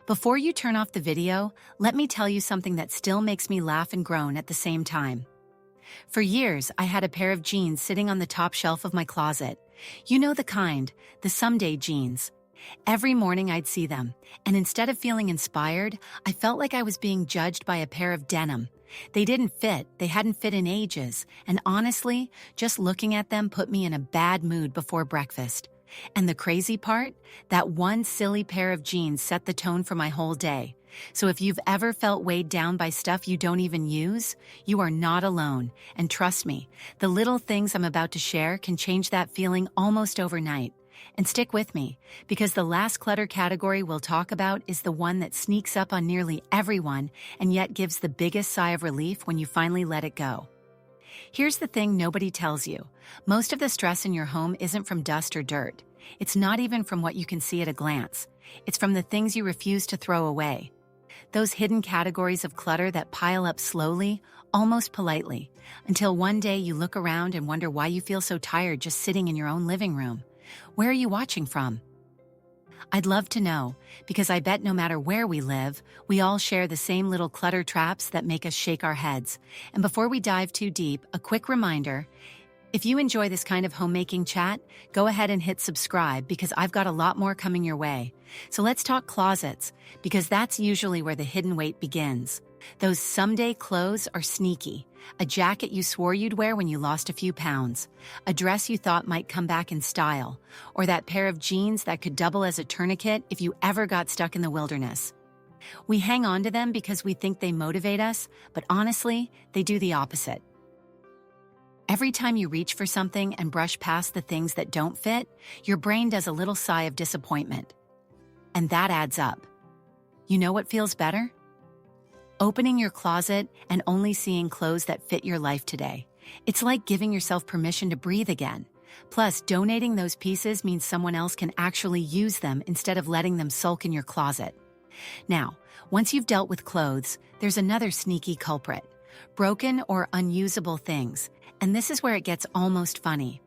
Before you turn off the video, let me tell you something that still makes me laugh and groan at the same time. For years, I had a pair of jeans sitting on the top shelf of my closet. You know the kind, the someday jeans. Every morning I'd see them, and instead of feeling inspired, I felt like I was being judged by a pair of denim. They didn't fit, they hadn't fit in ages, and honestly, just looking at them put me in a bad mood before breakfast. And the crazy part? That one silly pair of jeans set the tone for my whole day. So if you've ever felt weighed down by stuff you don't even use, you are not alone. And trust me, the little things I'm about to share can change that feeling almost overnight. And stick with me, because the last clutter category we'll talk about is the one that sneaks up on nearly everyone and yet gives the biggest sigh of relief when you finally let it go. Here's the thing nobody tells you. Most of the stress in your home isn't from dust or dirt. It's not even from what you can see at a glance. It's from the things you refuse to throw away. Those hidden categories of clutter that pile up slowly, almost politely, until one day you look around and wonder why you feel so tired just sitting in your own living room. Where are you watching from? I'd love to know, because I bet no matter where we live, we all share the same little clutter traps that make us shake our heads. And before we dive too deep, a quick reminder: if you enjoy this kind of homemaking chat, go ahead and hit subscribe, because I've got a lot more coming your way. So let's talk closets, because that's usually where the hidden weight begins. Those someday clothes are sneaky. A jacket you swore you'd wear when you lost a few pounds, a dress you thought might come back in style, or that pair of jeans that could double as a tourniquet if you ever got stuck in the wilderness. We hang on to them because we think they motivate us, but honestly, they do the opposite. Every time you reach for something and brush past the things that don't fit, your brain does a little sigh of disappointment. And that adds up. You know what feels better? Opening your closet and only seeing clothes that fit your life today. It's like giving yourself permission to breathe again. Plus, donating those pieces means someone else can actually use them instead of letting them sulk in your closet. Now, once you've dealt with clothes, there's another sneaky culprit: broken or unusable things. And this is where it gets almost funny.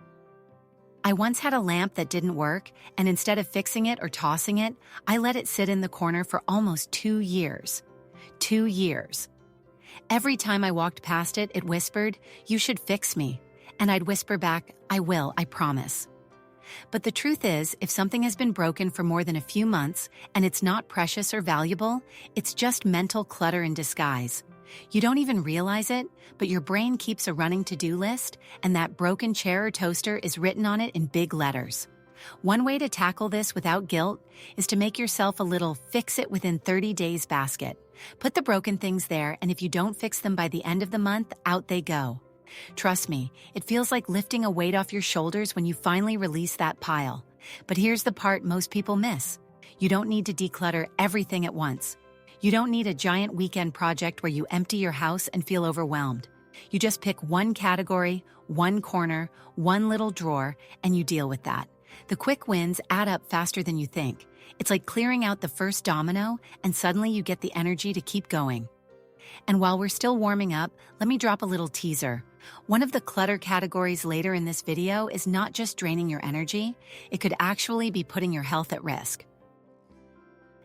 I once had a lamp that didn't work, and instead of fixing it or tossing it, I let it sit in the corner for almost 2 years. 2 years. Every time I walked past it, it whispered, "You should fix me." And I'd whisper back, "I will, I promise." But the truth is, if something has been broken for more than a few months and it's not precious or valuable, it's just mental clutter in disguise. You don't even realize it, but your brain keeps a running to-do list, and that broken chair or toaster is written on it in big letters. One way to tackle this without guilt is to make yourself a little fix-it-within-30 days basket. Put the broken things there, and if you don't fix them by the end of the month, out they go. Trust me, it feels like lifting a weight off your shoulders when you finally release that pile. But here's the part most people miss. You don't need to declutter everything at once. You don't need a giant weekend project where you empty your house and feel overwhelmed. You just pick one category, one corner, one little drawer, and you deal with that. The quick wins add up faster than you think. It's like clearing out the first domino, and suddenly you get the energy to keep going. And while we're still warming up, let me drop a little teaser. One of the clutter categories later in this video is not just draining your energy, it could actually be putting your health at risk.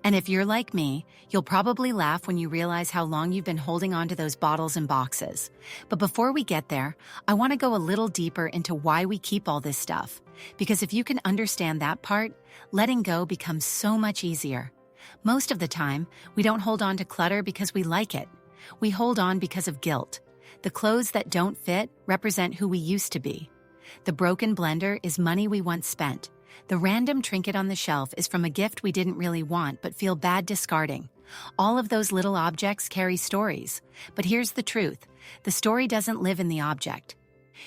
And if you're like me, you'll probably laugh when you realize how long you've been holding on to those bottles and boxes. But before we get there, I want to go a little deeper into why we keep all this stuff. Because if you can understand that part, letting go becomes so much easier. Most of the time, we don't hold on to clutter because we like it. We hold on because of guilt. The clothes that don't fit represent who we used to be. The broken blender is money we once spent. The random trinket on the shelf is from a gift we didn't really want but feel bad discarding. All of those little objects carry stories. But here's the truth: the story doesn't live in the object.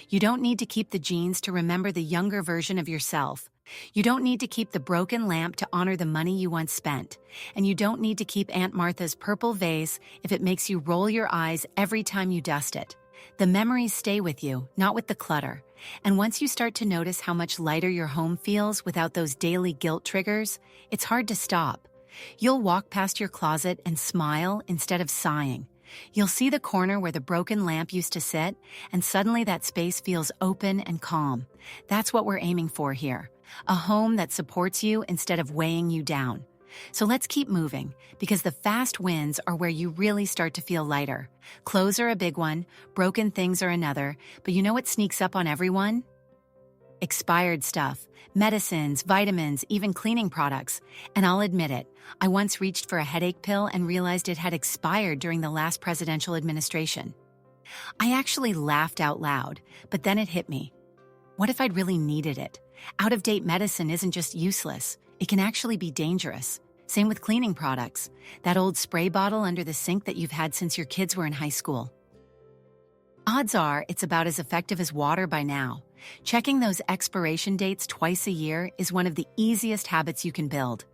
You don't need to keep the jeans to remember the younger version of yourself. You don't need to keep the broken lamp to honor the money you once spent. And you don't need to keep Aunt Martha's purple vase if it makes you roll your eyes every time you dust it. The memories stay with you, not with the clutter. And once you start to notice how much lighter your home feels without those daily guilt triggers, it's hard to stop. You'll walk past your closet and smile instead of sighing. You'll see the corner where the broken lamp used to sit, and suddenly that space feels open and calm. That's what we're aiming for here. A home that supports you instead of weighing you down. So let's keep moving, because the fast wins are where you really start to feel lighter. Clothes are a big one, broken things are another, but you know what sneaks up on everyone? Expired stuff, medicines, vitamins, even cleaning products. And I'll admit it, I once reached for a headache pill and realized it had expired during the last presidential administration. I actually laughed out loud, but then it hit me. What if I'd really needed it? Out-of-date medicine isn't just useless, it can actually be dangerous. Same with cleaning products. That old spray bottle under the sink that you've had since your kids were in high school. Odds are it's about as effective as water by now. Checking those expiration dates twice a year is one of the easiest habits you can build.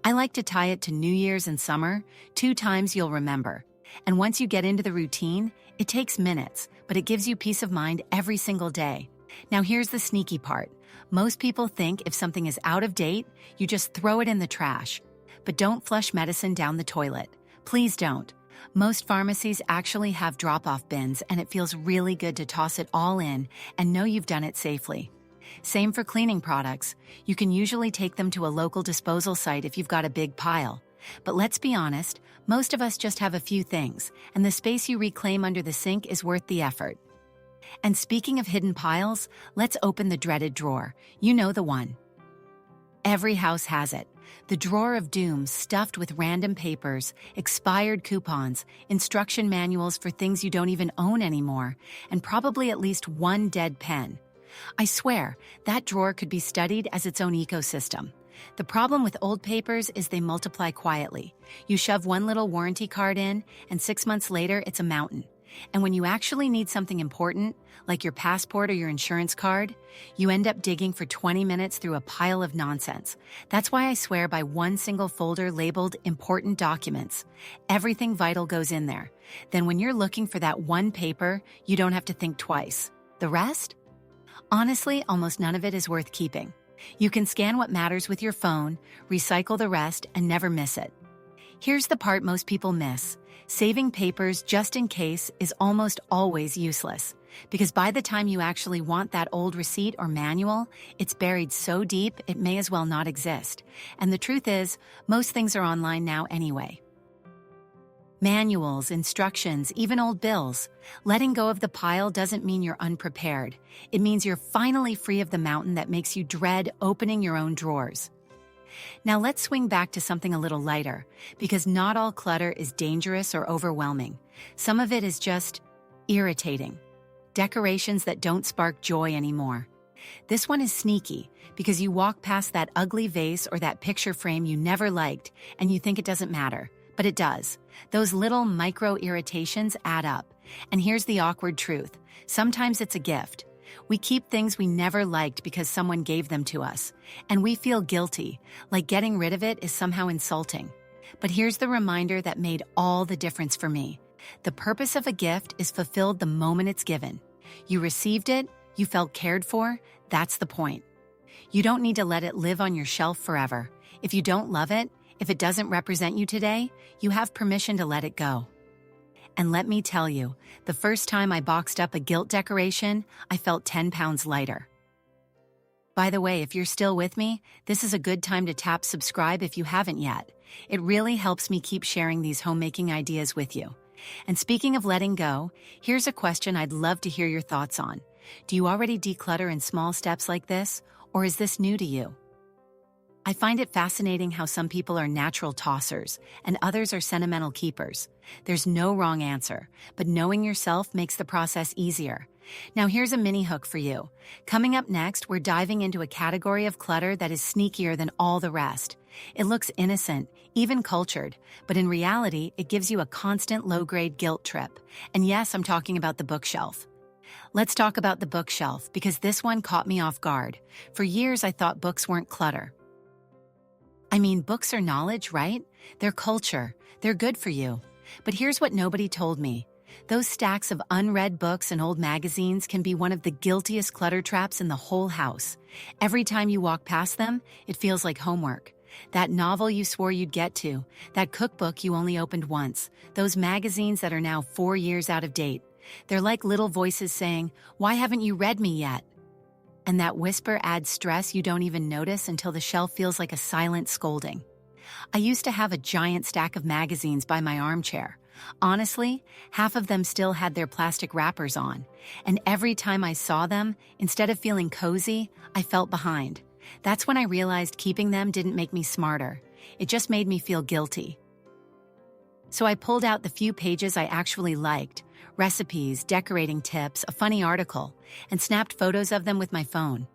I like to tie it to New Year's and summer, 2 times you'll remember. And once you get into the routine, it takes minutes, but it gives you peace of mind every single day. Now here's the sneaky part. Most people think if something is out of date, you just throw it in the trash. But don't flush medicine down the toilet. Please don't. Most pharmacies actually have drop-off bins, and it feels really good to toss it all in and know you've done it safely. Same for cleaning products. You can usually take them to a local disposal site if you've got a big pile. But let's be honest, most of us just have a few things, and the space you reclaim under the sink is worth the effort. And speaking of hidden piles, let's open the dreaded drawer. You know the one. Every house has it. The drawer of doom stuffed with random papers, expired coupons, instruction manuals for things you don't even own anymore, and probably at least one dead pen. I swear, that drawer could be studied as its own ecosystem. The problem with old papers is they multiply quietly. You shove one little warranty card in, and 6 months later, it's a mountain. And when you actually need something important, like your passport or your insurance card, you end up digging for 20 minutes through a pile of nonsense. That's why I swear by one single folder labeled Important Documents. Everything vital goes in there. Then when you're looking for that one paper, you don't have to think twice. The rest? Honestly, almost none of it is worth keeping. You can scan what matters with your phone, recycle the rest, and never miss it. Here's the part most people miss. Saving papers just in case is almost always useless, because by the time you actually want that old receipt or manual, it's buried so deep it may as well not exist. And the truth is, most things are online now anyway. Manuals, instructions, even old bills. Letting go of the pile doesn't mean you're unprepared. It means you're finally free of the mountain that makes you dread opening your own drawers. Now let's swing back to something a little lighter, because not all clutter is dangerous or overwhelming. Some of it is just irritating. Decorations that don't spark joy anymore. This one is sneaky, because you walk past that ugly vase or that picture frame you never liked, and you think it doesn't matter. But it does. Those little micro-irritations add up. And here's the awkward truth. Sometimes it's a gift. We keep things we never liked because someone gave them to us, and we feel guilty, like getting rid of it is somehow insulting. But here's the reminder that made all the difference for me. The purpose of a gift is fulfilled the moment it's given. You received it, you felt cared for, that's the point. You don't need to let it live on your shelf forever. If you don't love it, if it doesn't represent you today, you have permission to let it go. And let me tell you, the first time I boxed up a guilt decoration, I felt 10 pounds lighter. By the way, if you're still with me, this is a good time to tap subscribe if you haven't yet. It really helps me keep sharing these homemaking ideas with you. And speaking of letting go, here's a question I'd love to hear your thoughts on. Do you already declutter in small steps like this, or is this new to you? I find it fascinating how some people are natural tossers and others are sentimental keepers. There's no wrong answer, but knowing yourself makes the process easier. Now here's a mini hook for you. Coming up next, we're diving into a category of clutter that is sneakier than all the rest. It looks innocent, even cultured, but in reality, it gives you a constant low-grade guilt trip. And yes, I'm talking about the bookshelf. Let's talk about the bookshelf, because this one caught me off guard. For years, I thought books weren't clutter. I mean, books are knowledge, right? They're culture. They're good for you. But here's what nobody told me. Those stacks of unread books and old magazines can be one of the guiltiest clutter traps in the whole house. Every time you walk past them, it feels like homework. That novel you swore you'd get to, that cookbook you only opened once, those magazines that are now 4 years out of date. They're like little voices saying, "Why haven't you read me yet?" And that whisper adds stress you don't even notice until the shelf feels like a silent scolding. I used to have a giant stack of magazines by my armchair. Honestly, half of them still had their plastic wrappers on, and every time I saw them, instead of feeling cozy, I felt behind. That's when I realized keeping them didn't make me smarter. It just made me feel guilty. So I pulled out the few pages I actually liked, recipes, decorating tips, a funny article, and snapped photos of them with my phone.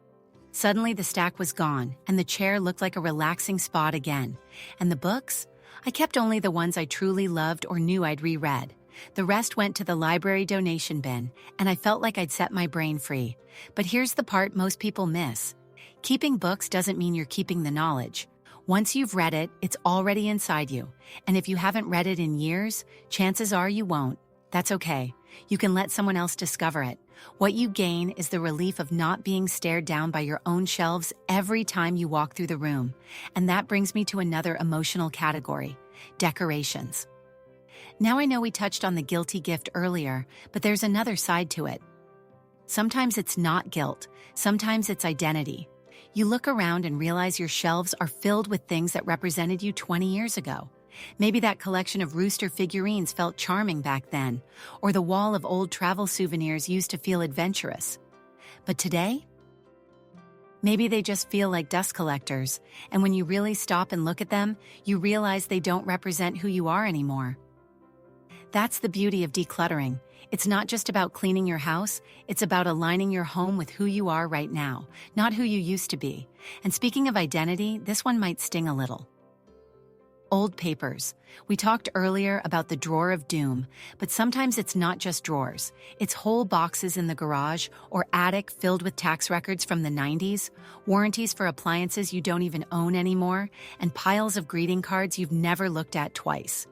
Suddenly the stack was gone, and the chair looked like a relaxing spot again. And the books? I kept only the ones I truly loved or knew I'd reread. The rest went to the library donation bin, and I felt like I'd set my brain free. But here's the part most people miss. Keeping books doesn't mean you're keeping the knowledge. Once you've read it, it's already inside you. And if you haven't read it in years, chances are you won't. That's okay. You can let someone else discover it. What you gain is the relief of not being stared down by your own shelves every time you walk through the room. And that brings me to another emotional category: decorations. Now I know we touched on the guilty gift earlier, but there's another side to it. Sometimes it's not guilt. Sometimes it's identity. You look around and realize your shelves are filled with things that represented you 20 years ago. Maybe that collection of rooster figurines felt charming back then, or the wall of old travel souvenirs used to feel adventurous. But today? Maybe they just feel like dust collectors, and when you really stop and look at them, you realize they don't represent who you are anymore. That's the beauty of decluttering. It's not just about cleaning your house, it's about aligning your home with who you are right now, not who you used to be. And speaking of identity, this one might sting a little. Old papers. We talked earlier about the drawer of doom, but sometimes it's not just drawers. It's whole boxes in the garage or attic filled with tax records from the 90s, warranties for appliances you don't even own anymore, and piles of greeting cards you've never looked at twice.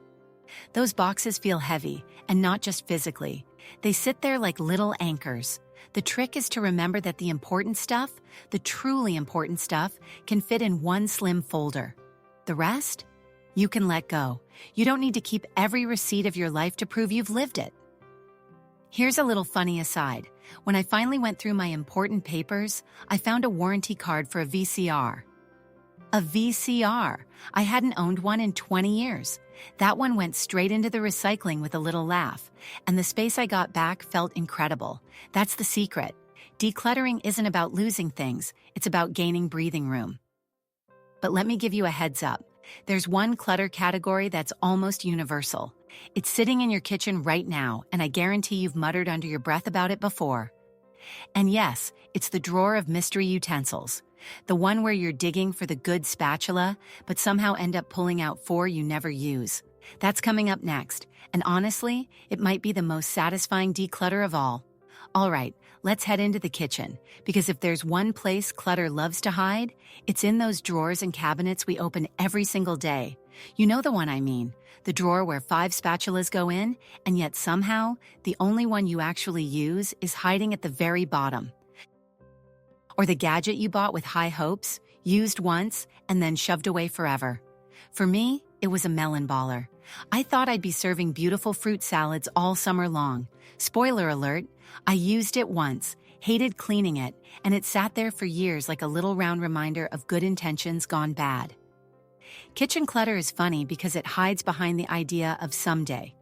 Those boxes feel heavy, and not just physically. They sit there like little anchors. The trick is to remember that the important stuff, the truly important stuff, can fit in one slim folder. The rest? You can let go. You don't need to keep every receipt of your life to prove you've lived it. Here's a little funny aside. When I finally went through my important papers, I found a warranty card for a VCR. A VCR! I hadn't owned one in 20 years. That one went straight into the recycling with a little laugh, and the space I got back felt incredible. That's the secret. Decluttering isn't about losing things, it's about gaining breathing room. But let me give you a heads up. There's one clutter category that's almost universal. It's sitting in your kitchen right now, and I guarantee you've muttered under your breath about it before. And yes, it's the drawer of mystery utensils. The one where you're digging for the good spatula, but somehow end up pulling out 4 you never use. That's coming up next, and honestly, it might be the most satisfying declutter of all. All right, let's head into the kitchen, because if there's one place clutter loves to hide, it's in those drawers and cabinets we open every single day. You know the one I mean, the drawer where 5 spatulas go in, and yet somehow, the only one you actually use is hiding at the very bottom. Or the gadget you bought with high hopes, used once, and then shoved away forever. For me, it was a melon baller. I thought I'd be serving beautiful fruit salads all summer long. Spoiler alert, I used it once, hated cleaning it, and it sat there for years like a little round reminder of good intentions gone bad. Kitchen clutter is funny because it hides behind the idea of someday.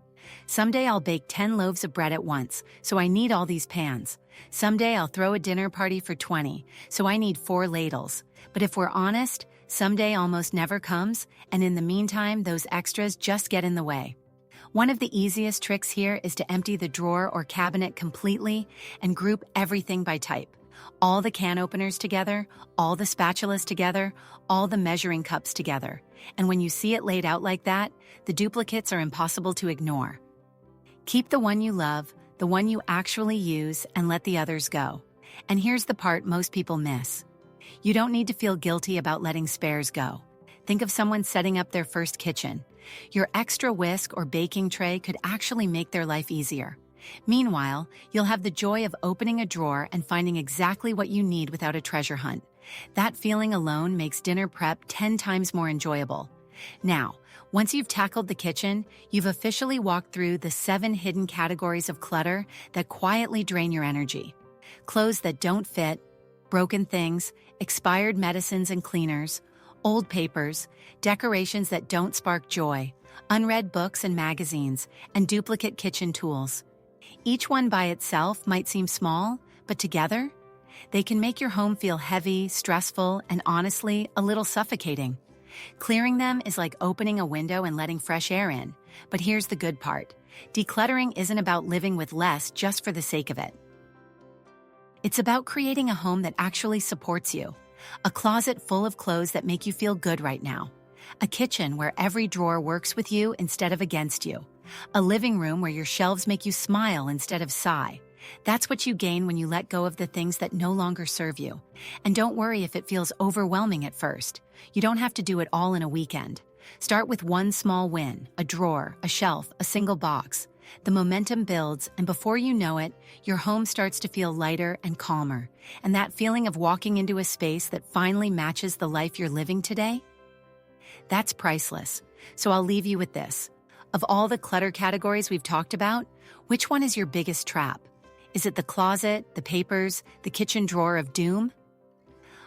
Someday I'll bake 10 loaves of bread at once, so I need all these pans. Someday I'll throw a dinner party for 20, so I need 4 ladles. But if we're honest, someday almost never comes, and in the meantime, those extras just get in the way. One of the easiest tricks here is to empty the drawer or cabinet completely and group everything by type. All the can openers together, all the spatulas together, all the measuring cups together. And when you see it laid out like that, the duplicates are impossible to ignore. Keep the one you love, the one you actually use, and let the others go. And here's the part most people miss. You don't need to feel guilty about letting spares go. Think of someone setting up their first kitchen. Your extra whisk or baking tray could actually make their life easier. Meanwhile, you'll have the joy of opening a drawer and finding exactly what you need without a treasure hunt. That feeling alone makes dinner prep 10 times more enjoyable. Now, once you've tackled the kitchen, you've officially walked through the 7 hidden categories of clutter that quietly drain your energy. Clothes that don't fit, broken things, expired medicines and cleaners, Old papers, decorations that don't spark joy, unread books and magazines, and duplicate kitchen tools. Each one by itself might seem small, but together, they can make your home feel heavy, stressful, and honestly, a little suffocating. Clearing them is like opening a window and letting fresh air in. But here's the good part. Decluttering isn't about living with less just for the sake of it. It's about creating a home that actually supports you. A closet full of clothes that make you feel good right now. A kitchen where every drawer works with you instead of against you. A living room where your shelves make you smile instead of sigh. That's what you gain when you let go of the things that no longer serve you. And don't worry if it feels overwhelming at first. You don't have to do it all in a weekend. Start with one small win, a drawer, a shelf, a single box. The momentum builds, and before you know it, your home starts to feel lighter and calmer. And that feeling of walking into a space that finally matches the life you're living today? That's priceless. So I'll leave you with this. Of all the clutter categories we've talked about, which one is your biggest trap? Is it the closet, the papers, the kitchen drawer of doom?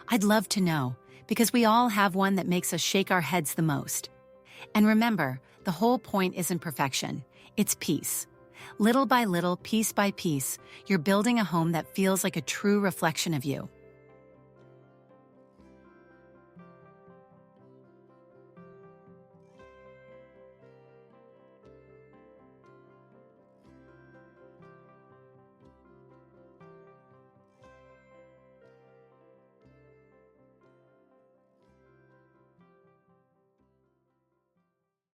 I'd love to know, because we all have one that makes us shake our heads the most. And remember, the whole point isn't perfection, it's peace. Little by little, piece by piece, you're building a home that feels like a true reflection of you.